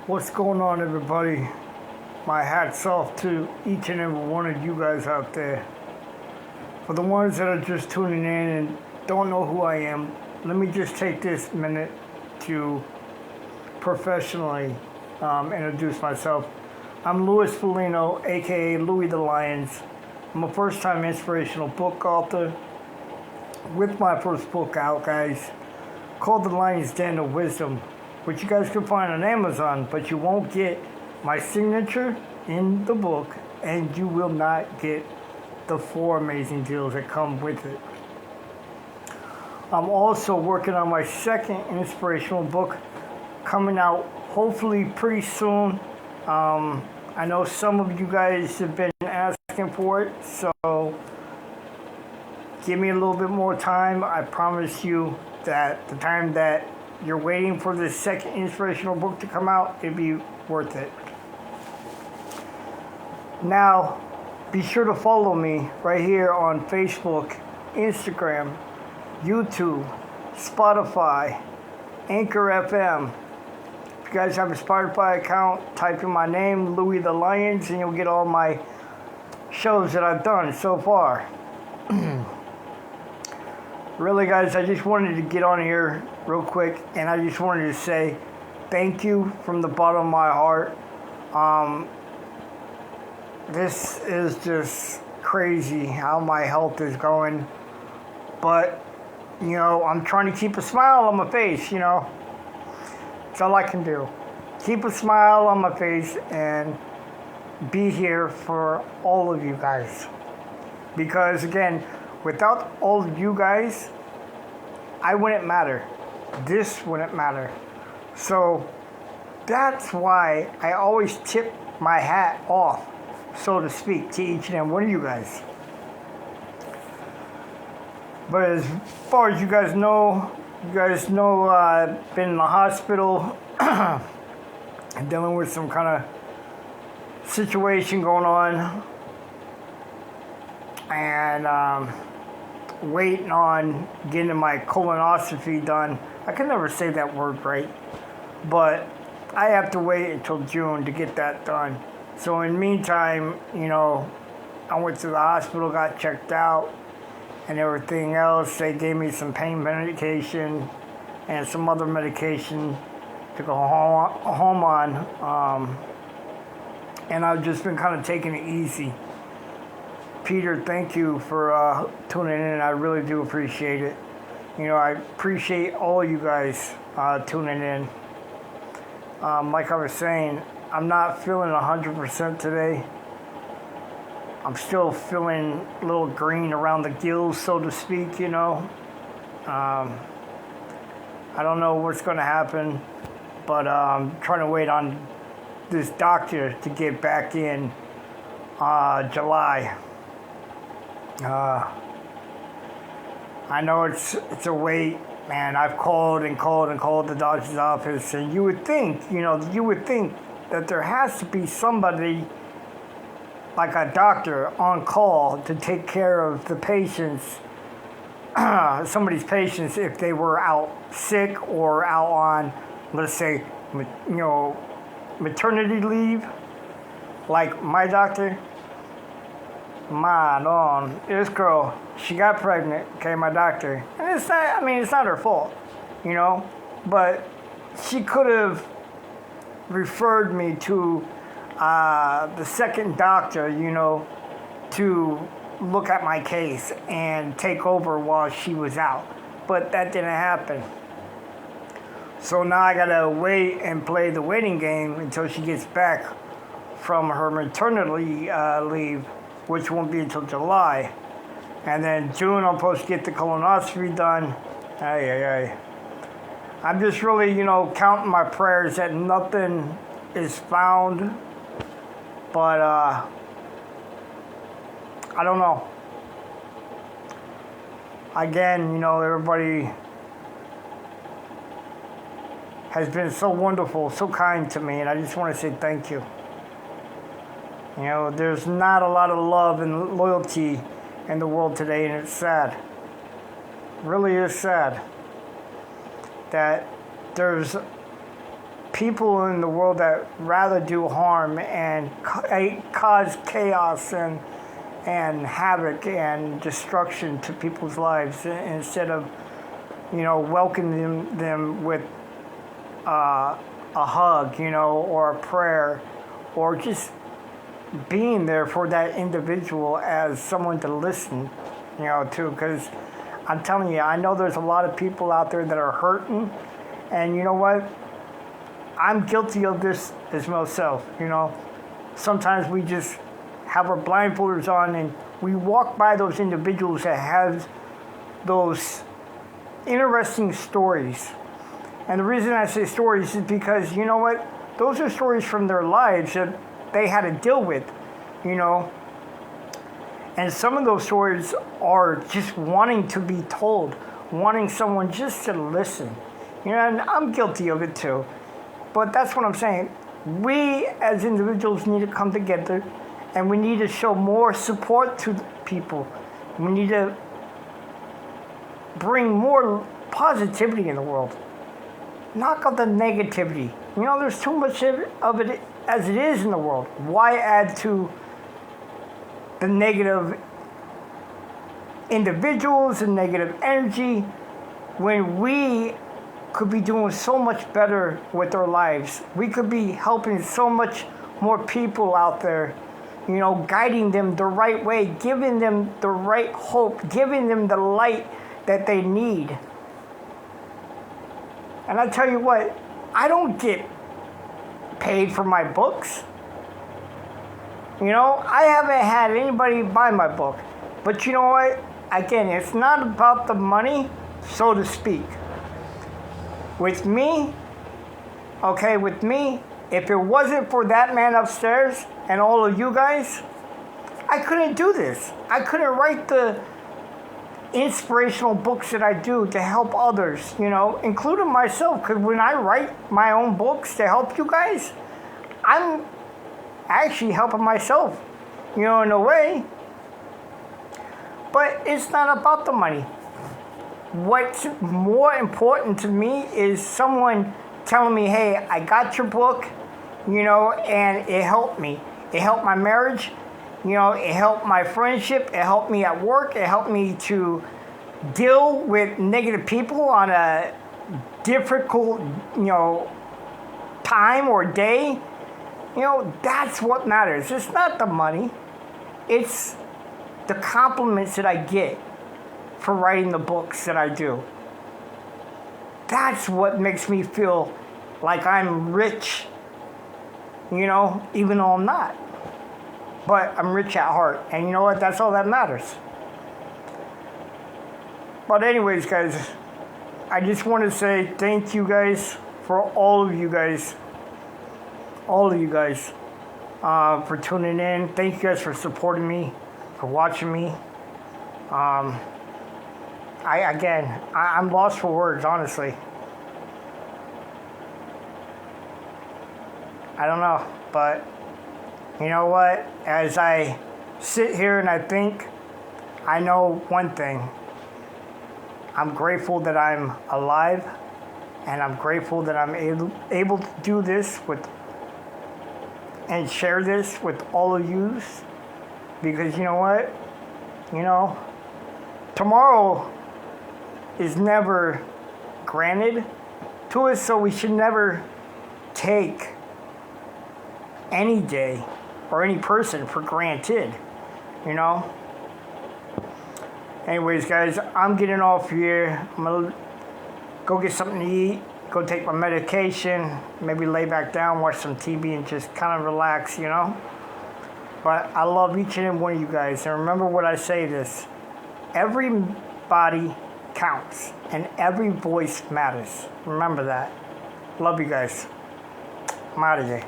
What's going on, everybody? My hat's off to each and every one of you guys out there. For the ones that are just tuning in and don't know who I am, let me just take this minute to professionally introduce myself. I'm Louis Foligno, aka Louis the Lions. I'm a first-time inspirational book author with my first book out, guys, called The Lion's Den of Wisdom, which you guys can find on Amazon, but you won't get my signature in the book, and you will not get the 4 amazing deals that come with it. I'm also working on my second inspirational book, coming out hopefully pretty soon. I know some of you guys have been asking for it, so give me a little bit more time. I promise you that the time that you're waiting for this second inspirational book to come out, it'll be worth it. Now, be sure to follow me right here on Facebook, Instagram, YouTube, Spotify, Anchor FM. If you guys have a Spotify account, type in my name, Louis the Lions, and you'll get all my shows that I've done so far. Really, guys, I just wanted to get on here real quick, and I just wanted to say thank you from the bottom of my heart. This is just crazy how my health is going, but, you know, I'm trying to keep a smile on my face, you know. That's all I can do. Keep a smile on my face and be here for all of you guys. Because, again, without all of you guys, I wouldn't matter. This wouldn't matter. So that's why I always tip my hat off, so to speak, to each and every one of you guys. But as far as you guys know I've been in the hospital dealing with some kind of situation going on, and waiting on getting my colonoscopy done. I can never say that word right, but I have to wait until June to get that done. So in the meantime, you know, I went to the hospital, got checked out, and everything else. They gave me some pain medication and some other medication to go home on, and I've just been kind of taking it easy. Peter, thank you for tuning in. I really do appreciate it. You know, I appreciate all you guys tuning in. Like I was saying, I'm not feeling 100% today. I'm still feeling a little green around the gills, so to speak, you know. I don't know what's going to happen, but I'm trying to wait on this doctor to get back in July. I know it's a wait, man. I've called the doctor's office, and you would think that there has to be somebody like a doctor on call to take care of the patients, somebody's patients, if they were out sick or out on, let's say, you know, maternity leave, like my doctor. This girl, she got pregnant, okay, my doctor. And it's not her fault, you know, but she could have referred me to the second doctor, you know, to look at my case and take over while she was out. But that didn't happen. So now I gotta wait and play the waiting game until she gets back from her maternity leave, which won't be until July. And then June, I'm supposed to get the colonoscopy done. I'm just really, you know, counting my prayers that nothing is found. But, I don't know. Again, you know, everybody has been so wonderful, so kind to me, and I just want to say thank you. You know, there's not a lot of love and loyalty in the world today, and it's sad. It really is sad that there's people in the world that rather do harm and cause chaos and havoc and destruction to people's lives instead of, welcoming them with a hug, or a prayer, or just being there for that individual as someone to listen, to. Because I'm telling you, I know there's a lot of people out there that are hurting, and you know what? I'm guilty of this as myself, Sometimes we just have our blindfolders on and we walk by those individuals that have those interesting stories. And the reason I say stories is because, you know what? Those are stories from their lives that they had to deal with, And some of those stories are just wanting to be told, wanting someone just to listen. And I'm guilty of it too. But that's what I'm saying. We as individuals need to come together and we need to show more support to people. We need to bring more positivity in the world. Knock out the negativity. There's too much of it as it is in the world. Why add to the negative individuals and negative energy when we could be doing so much better with our lives? We could be helping so much more people out there, guiding them the right way, giving them the right hope, giving them the light that they need. And I tell you what, I don't get paid for my books. I haven't had anybody buy my book. But you know what? Again, it's not about the money, so to speak. With me, if it wasn't for that man upstairs and all of you guys, I couldn't do this. I couldn't write the inspirational books that I do to help others, including myself. Because when I write my own books to help you guys, I'm actually helping myself, in a way. But it's not about the money. What's more important to me is someone telling me, hey, I got your book, and it helped me. It helped my marriage. It helped my friendship. It helped me at work. It helped me to deal with negative people on a difficult, time or day. That's what matters. It's not the money. It's the compliments that I get for writing the books that I do. That's what makes me feel like I'm rich, even though I'm not. But I'm rich at heart. And you know what? That's all that matters. But anyways, guys, I just want to say thank you guys for all of you guys, for tuning in. Thank you guys for supporting me, for watching me. I'm lost for words, honestly. I don't know, but you know what? As I sit here and I think, I know one thing. I'm grateful that I'm alive, and I'm grateful that I'm able to do this and share this with all of you, because you know what? Tomorrow is never granted to us, so we should never take any day or any person for granted, Anyways, guys, I'm getting off here. I'm going to go get something to eat, go take my medication, maybe lay back down, watch some TV, and just kind of relax, But I love each and every one of you guys. And remember what I say this. Everybody counts, and every voice matters. Remember that. Love you guys. I'm out of here.